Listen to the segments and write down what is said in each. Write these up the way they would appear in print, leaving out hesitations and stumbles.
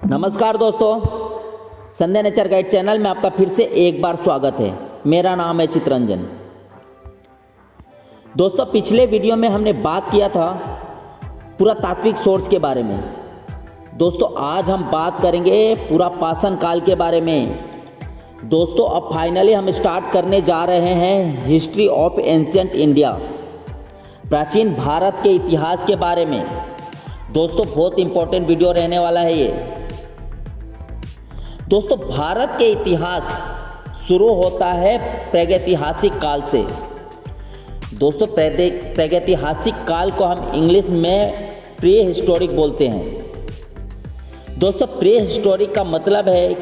नमस्कार दोस्तों, संध्या nature guide channel में आपका फिर से एक बार स्वागत है। मेरा नाम है चितरंजन। दोस्तों, पिछले वीडियो में हमने बात किया था पुरातात्विक सोर्स के बारे में। दोस्तों, आज हम बात करेंगे पुरापाषाण काल के बारे में। दोस्तों, अब फाइनली हम स्टार्ट करने जा रहे हैं हिस्ट्री ऑफ एंशिएंट इंडिया, प्राचीन भारत के इतिहास के बारे में। दोस्तों, बहुत इंपॉर्टेंट वीडियो रहने वाला है ये। दोस्तों, भारत के इतिहास शुरू होता है प्रागैतिहासिक काल से। दोस्तों, प्रागैतिहासिक काल को हम इंग्लिश में प्री हिस्टोरिक बोलते हैं। दोस्तों, प्री हिस्टोरिक का मतलब है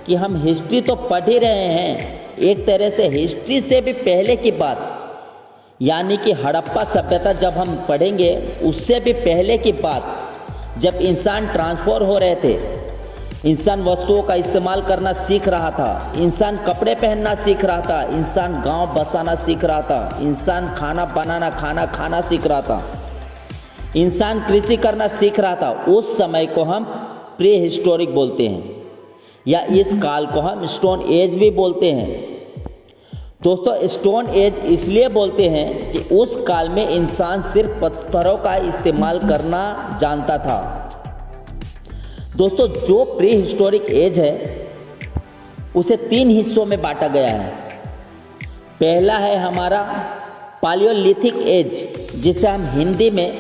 कि हम हिस्ट्री तो पढ़ ही रहे हैं, एक तरह से हिस्ट्री से भी पहले की बात, यानी कि हड़प्पा सभ्यता जब हम पढ़ेंगे उससे भी पहले की बात, जब इंसान ट्रांसफर हो रहे थे, इंसान वस्तुओं का इस्तेमाल करना सीख रहा था, इंसान कपड़े पहनना सीख रहा था, इंसान गांव बसाना सीख रहा था, इंसान खाना बनाना खाना सीख रहा था, इंसान कृषि करना सीख रहा था। उस समय को हम प्री हिस्टोरिक बोलते हैं, या इस काल को हम स्टोन एज भी बोलते हैं। दोस्तों, स्टोन एज इसलिए बोलते हैं कि उस काल में इंसान सिर्फ पत्थरों का इस्तेमाल करना जानता था। दोस्तों, जो प्री हिस्टोरिक एज है उसे 3 हिस्सों में बांटा गया है। पहला है हमारा पालियोलिथिक एज, जिसे हम हिंदी में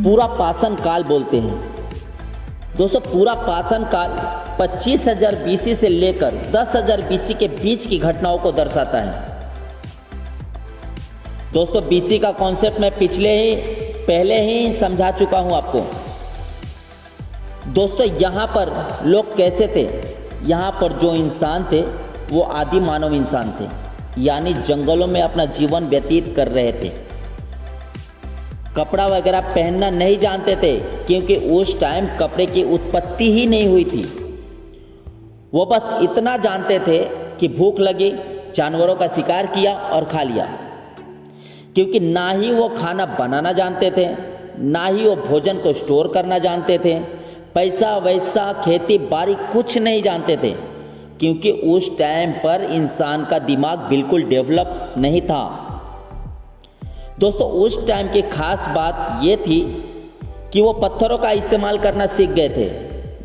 पुरापाषाण काल बोलते हैं। दोस्तों, पुरापाषाण काल 25,000 BC से लेकर 10,000 BC के बीच की घटनाओं को दर्शाता है। दोस्तों, BC का कॉन्सेप्ट मैं पहले ही समझा चुका हूं आपको। दोस्तों, यहाँ पर लोग कैसे थे? यहाँ पर जो इंसान थे वो आदि मानव इंसान थे, यानी जंगलों में अपना जीवन व्यतीत कर रहे थे। कपड़ा वगैरह पहनना नहीं जानते थे, क्योंकि उस टाइम कपड़े की उत्पत्ति ही नहीं हुई थी। वो बस इतना जानते थे कि भूख लगी, जानवरों का शिकार किया और खा लिया, क्योंकि ना ही वो खाना बनाना जानते थे, ना ही वो भोजन को स्टोर करना जानते थे, पैसा वैसा खेती बाड़ी कुछ नहीं जानते थे, क्योंकि उस टाइम पर इंसान का दिमाग बिल्कुल डेवलप नहीं था। दोस्तों, उस टाइम की खास बात ये थी कि वो पत्थरों का इस्तेमाल करना सीख गए थे।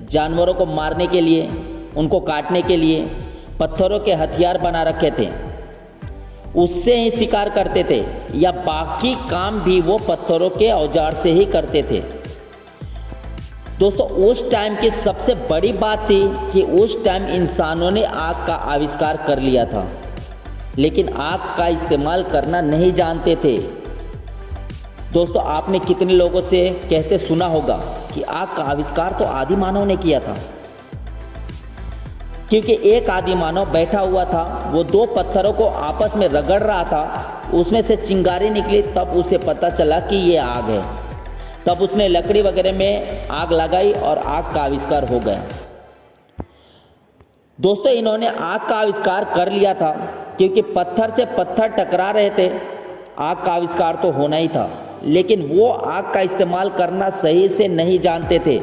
जानवरों को मारने के लिए, उनको काटने के लिए पत्थरों के हथियार बना रखे थे, उससे ही शिकार करते थे, या बाकी काम भी वो पत्थरों के औजार से ही करते थे। दोस्तों, उस टाइम की सबसे बड़ी बात थी कि उस टाइम इंसानों ने आग का आविष्कार कर लिया था, लेकिन आग का इस्तेमाल करना नहीं जानते थे। दोस्तों, आपने कितने लोगों से कहते सुना होगा कि आग का आविष्कार तो आदि मानव ने किया था, क्योंकि एक आदि मानव बैठा हुआ था, वो 2 पत्थरों को आपस में रगड़ रहा था, उसमें से चिंगारी निकली, तब उसे पता चला कि ये आग है। तब उसने लकड़ी वगैरह में आग लगाई और आग का आविष्कार हो गया। दोस्तों, इन्होंने आग का आविष्कार कर लिया था क्योंकि पत्थर से पत्थर टकरा रहे थे, आग का आविष्कार तो होना ही था, लेकिन वो आग का इस्तेमाल करना सही से नहीं जानते थे।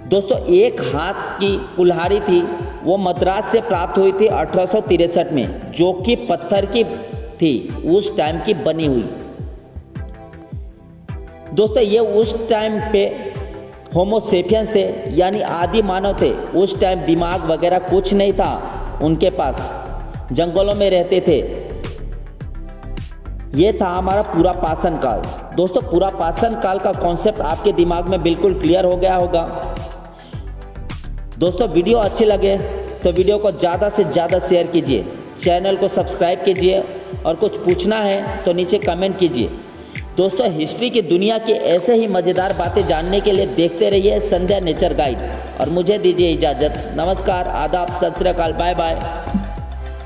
दोस्तों, एक हाथ की कुल्हाड़ी थी, वो मद्रास से प्राप्त हुई थी 1863 में, जो कि पत्थर की थी, उस टाइम की बनी हुई। दोस्तों, ये उस टाइम पे होमोसेपियंस थे, यानी आदि मानव थे। उस टाइम दिमाग वगैरह कुछ नहीं था उनके पास, जंगलों में रहते थे। ये था हमारा पुरापाषाण काल। दोस्तों, पुरापाषाण काल का कॉन्सेप्ट आपके दिमाग में बिल्कुल क्लियर हो गया होगा। दोस्तों, वीडियो अच्छी लगे तो वीडियो को ज़्यादा से ज़्यादा शेयर कीजिए, चैनल को सब्सक्राइब कीजिए, और कुछ पूछना है तो नीचे कमेंट कीजिए। दोस्तों, हिस्ट्री की दुनिया की ऐसे ही मज़ेदार बातें जानने के लिए देखते रहिए संध्या नेचर गाइड, और मुझे दीजिए इजाज़त। नमस्कार, आदाब, सत श्री अकाल, बाय बाय।